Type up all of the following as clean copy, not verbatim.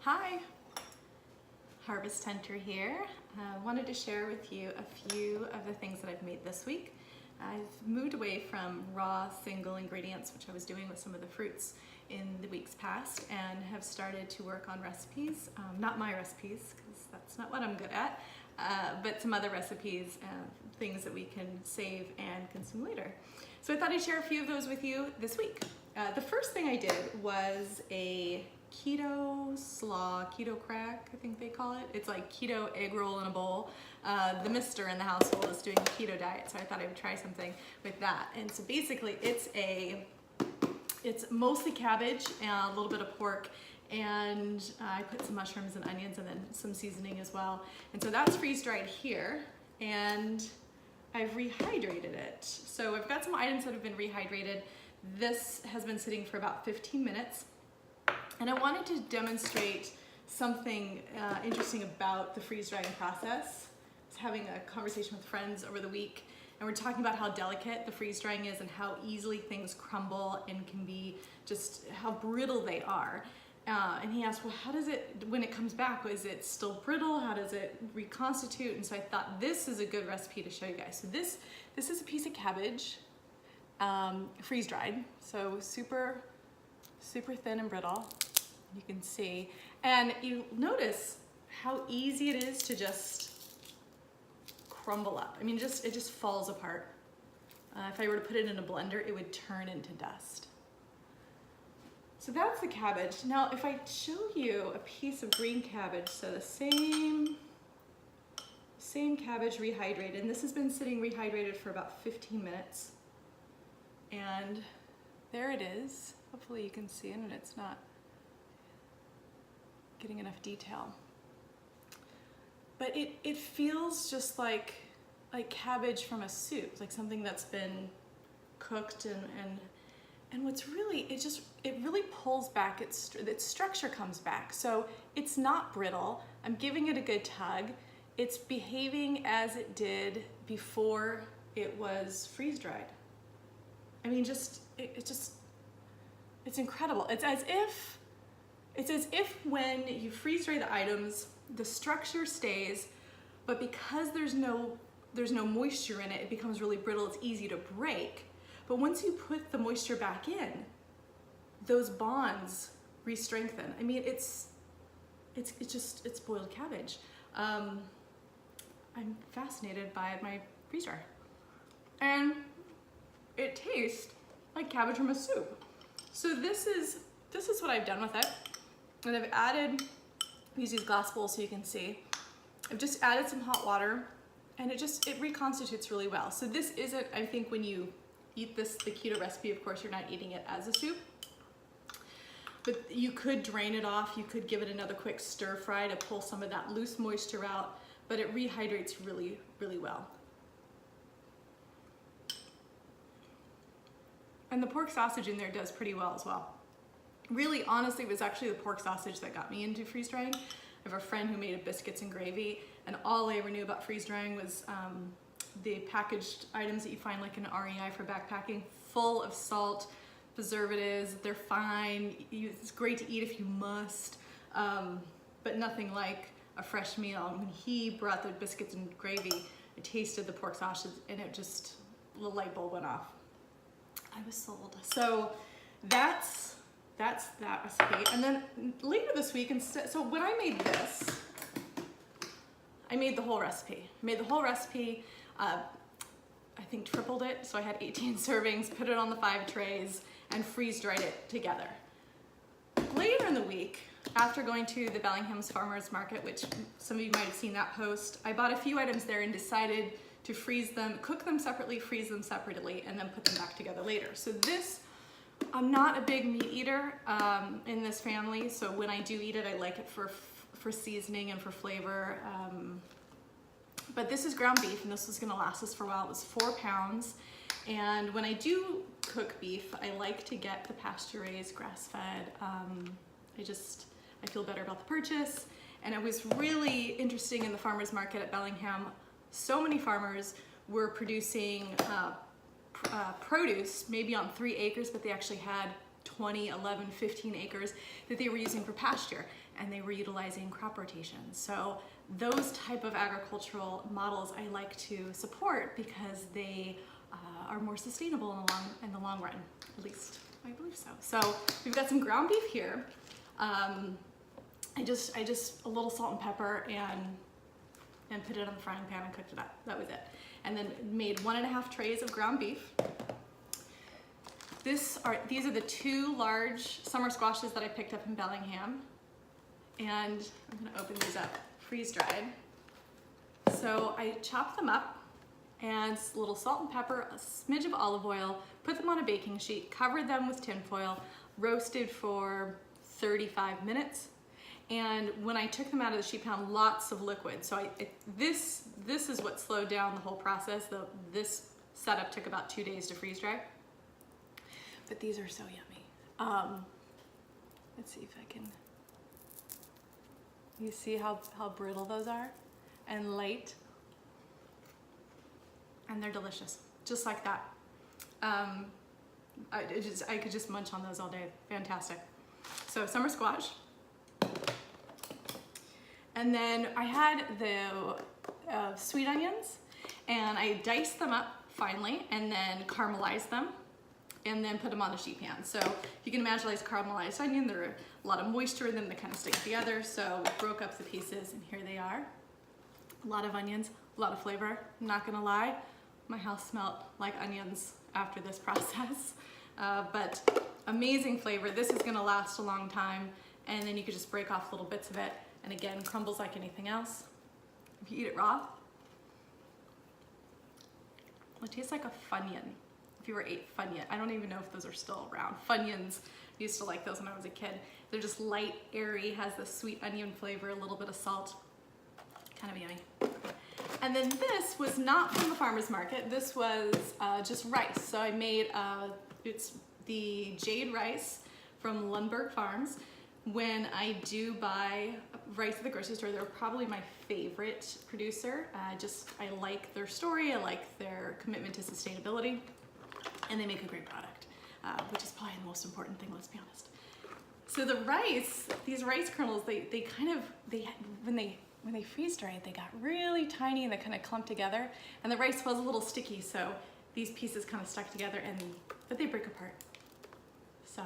Hi, Harvest Hunter here. Wanted to share with you a few of the things that I've made this week. I've moved away from raw single ingredients, which I was doing with some of the fruits in the weeks past, and have started to work on recipes. Not my recipes, because that's not what I'm good at, but some other recipes, things that we can save and consume later. So I thought I'd share a few of those with you this week. The first thing I did was a Keto Slaw, keto crack, I think they call it. It's like keto egg roll in a bowl. The mister in the household is doing a keto diet, so I thought I would try something with that. And so basically it's mostly cabbage and a little bit of pork, and I put some mushrooms and onions and then some seasoning as well. And so that's freeze-dried here, and I've rehydrated it. So I've got some items that have been rehydrated. This has been sitting for about 15 minutes. And I wanted to demonstrate something interesting about the freeze-drying process. I was having a conversation with friends over the week, and we're talking about how delicate the freeze-drying is and how easily things crumble and can be just how brittle they are. And he asked, well, how does it, when it comes back, is it still brittle? How does it reconstitute? And so I thought this is a good recipe to show you guys. So this is a piece of cabbage, freeze-dried, so super thin and brittle. You can see, and you notice how easy it is to just crumble up. I mean, it just falls apart. If I were to put it in a blender, it would turn into dust. So that's the cabbage. Now, if I show you a piece of green cabbage, so the same cabbage rehydrated, and this has been sitting rehydrated for about 15 minutes. And there it is. Hopefully you can see it and it's not getting enough detail. But it feels just like cabbage from a soup, like something that's been cooked, and what's really, it really pulls back, its structure comes back. So it's not brittle. I'm giving it a good tug. It's behaving as it did before it was freeze-dried. I mean, it's incredible. It's as if when you freeze dry the items, the structure stays, but because there's no moisture in it, it becomes really brittle. It's easy to break. But once you put the moisture back in, those bonds re-strengthen. I mean, it's boiled cabbage. I'm fascinated by my freeze dryer, and it tastes like cabbage from a soup. So this is what I've done with it. And I've added, use these glass bowls so you can see. I've just added some hot water, and it reconstitutes really well. So this isn't, I think when you eat this, the keto recipe, of course, you're not eating it as a soup. But you could drain it off. You could give it another quick stir fry to pull some of that loose moisture out, but it rehydrates really, really well. And the pork sausage in there does pretty well as well. Really, honestly, it was actually the pork sausage that got me into freeze drying. I have a friend who made a biscuits and gravy, and all I ever knew about freeze drying was the packaged items that you find like in REI for backpacking, full of salt, preservatives. They're fine. It's great to eat if you must, but nothing like a fresh meal. When he brought the biscuits and gravy, I tasted the pork sausage, and the light bulb went off. I was sold. So that's that recipe. And then later this week, so when I made this, I made the whole recipe. I think tripled it. So I had 18 servings, put it on the 5 trays, and freeze-dried it together. Later in the week, after going to the Bellingham Farmers market, which some of you might have seen that post, I bought a few items there and decided to freeze them, cook them separately, freeze them separately, and then put them back together later. So this, I'm not a big meat eater in this family, so when I do eat it, I like it for seasoning and for flavor. But this is ground beef, and this was gonna last us for a while. It was 4 pounds, and when I do cook beef, I like to get the pasture-raised, grass-fed. I feel better about the purchase, and it was really interesting in the farmer's market at Bellingham. So many farmers were producing produce maybe on 3 acres, but they actually had 20, 11, 15 acres that they were using for pasture, and they were utilizing crop rotation. So those type of agricultural models I like to support because they are more sustainable in the long run, at least I believe so. So we've got some ground beef here. I just a little salt and pepper and put it on the frying pan and cooked it up. That was it. And then made 1.5 trays of ground beef. These are the 2 large summer squashes that I picked up in Bellingham. And I'm gonna open these up, freeze dried. So I chopped them up and a little salt and pepper, a smidge of olive oil, put them on a baking sheet, covered them with tin foil, roasted for 35 minutes. And when I took them out of the sheet pan, lots of liquid. So this is what slowed down the whole process. This setup took about 2 days to freeze dry. But these are so yummy. Let's see if I can, you see how brittle those are and light? And they're delicious, just like that. I could just munch on those all day, fantastic. So summer squash. And then I had the sweet onions, and I diced them up finely and then caramelized them and then put them on the sheet pan. So you can imagine like caramelized onion, there are a lot of moisture in them that kind of stick together. So we broke up the pieces and here they are. A lot of onions, a lot of flavor. I'm not gonna lie, my house smelled like onions after this process. But amazing flavor. This is gonna last a long time, and then you could just break off little bits of it. And again, crumbles like anything else. If you eat it raw, it tastes like a Funyun. If you ever ate Funyun, I don't even know if those are still around. Funyuns, I used to like those when I was a kid. They're just light, airy, has the sweet onion flavor, a little bit of salt, kind of yummy. And then this was not from the farmer's market. This was just rice. So I made, it's the jade rice from Bellingham Farmers. When I do buy rice at the grocery store, they're probably my favorite producer. I like their story, I like their commitment to sustainability, and they make a great product, which is probably the most important thing, let's be honest. So the rice, these rice kernels, when they freeze dried, they got really tiny and they kind of clumped together, and the rice was a little sticky, so these pieces kind of stuck together, but they break apart. So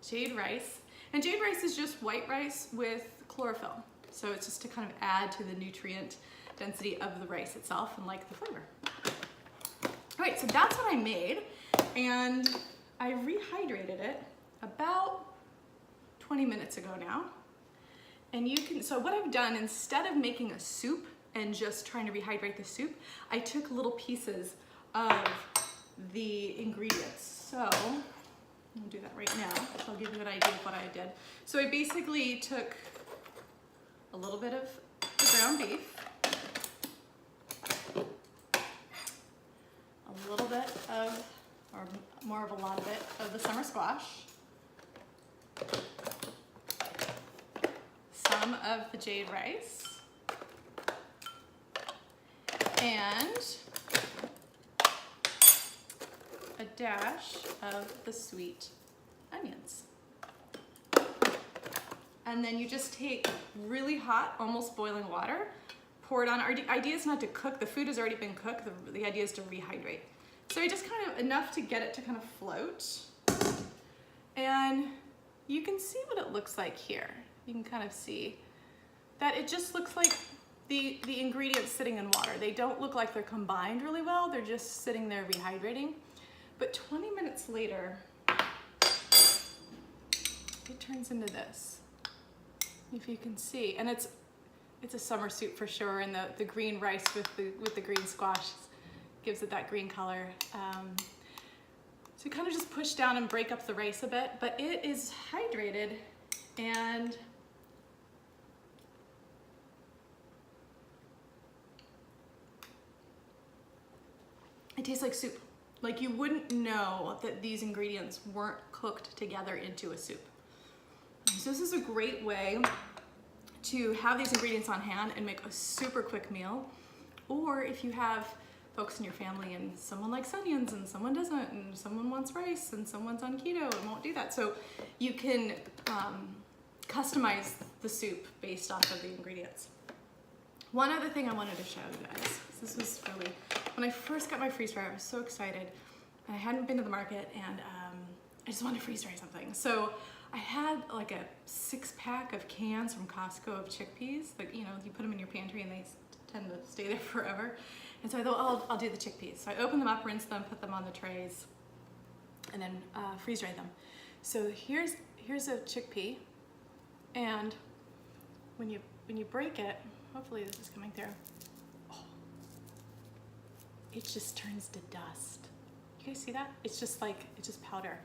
jade rice. And jade rice is just white rice with chlorophyll. So it's just to kind of add to the nutrient density of the rice itself and like the flavor. All right, so that's what I made. And I rehydrated it about 20 minutes ago now. And so what I've done, instead of making a soup and just trying to rehydrate the soup, I took little pieces of the ingredients. So I'll do that right now. I'll give you an idea of what I did. So I basically took a little bit of the ground beef, a little bit of, or more of a lot of it, of the summer squash, some of the jade rice, and a dash of the sweet onions. And then you just take really hot, almost boiling water, pour it on. Our idea is not to cook, the food has already been cooked, the idea is to rehydrate. So I just kind of, enough to get it to kind of float. And you can see what it looks like here. You can kind of see that it just looks like the ingredients sitting in water. They don't look like they're combined really well, they're just sitting there rehydrating. But 20 minutes later, it turns into this, if you can see. And it's a summer soup for sure, and the green rice with the green squash gives it that green color. So you kind of just push down and break up the rice a bit, but it is hydrated, and it tastes like soup. Like you wouldn't know that these ingredients weren't cooked together into a soup. So this is a great way to have these ingredients on hand and make a super quick meal. Or if you have folks in your family, and someone likes onions and someone doesn't, and someone wants rice and someone's on keto and won't do that. So you can customize the soup based off of the ingredients. One other thing I wanted to show you guys, this was really, when I first got my freeze dryer, I was so excited. I hadn't been to the market, and I just wanted to freeze dry something. So I had like a 6-pack of cans from Costco of chickpeas. Like, you know, you put them in your pantry and they tend to stay there forever. And so I thought, I'll do the chickpeas. So I opened them up, rinsed them, put them on the trays, and then freeze dry them. So here's a chickpea, and when you break it, hopefully this is coming through. Oh, it just turns to dust. You guys see that? It's just powder,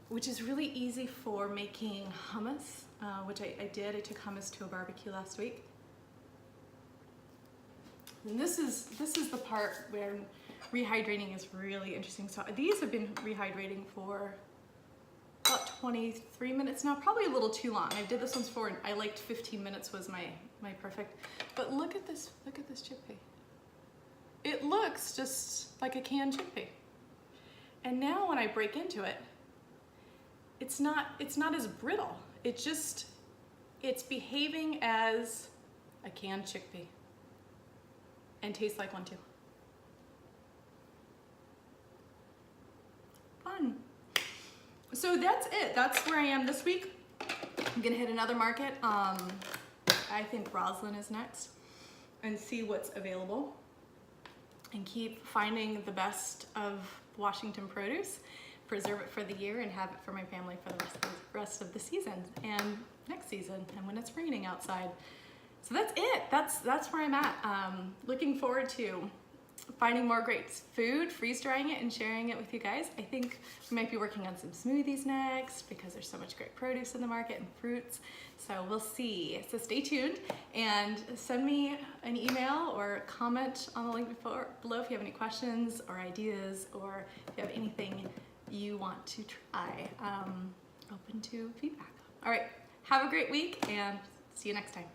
which is really easy for making hummus, which I did. I took hummus to a barbecue last week. And this is the part where rehydrating is really interesting. So these have been rehydrating for about 23 minutes now, probably a little too long. I did this once before, and I liked 15 minutes was my perfect. But look at this chickpea. It looks just like a canned chickpea. And now when I break into it, it's not as brittle. It's behaving as a canned chickpea. And tastes like one too. Fun. So that's it. That's where I am this week. I'm gonna hit another market. I think Roslyn is next, and see what's available, and keep finding the best of Washington produce, preserve it for the year, and have it for my family for the rest of the season and next season, and when it's raining outside. So that's it. That's where I'm at. Looking forward to finding more great food, freeze drying it, and sharing it with you guys. I think we might be working on some smoothies next because there's so much great produce in the market and fruits. So we'll see. So stay tuned and send me an email or comment on the link below if you have any questions or ideas, or if you have anything you want to try. Open to feedback. All right. Have a great week, and see you next time.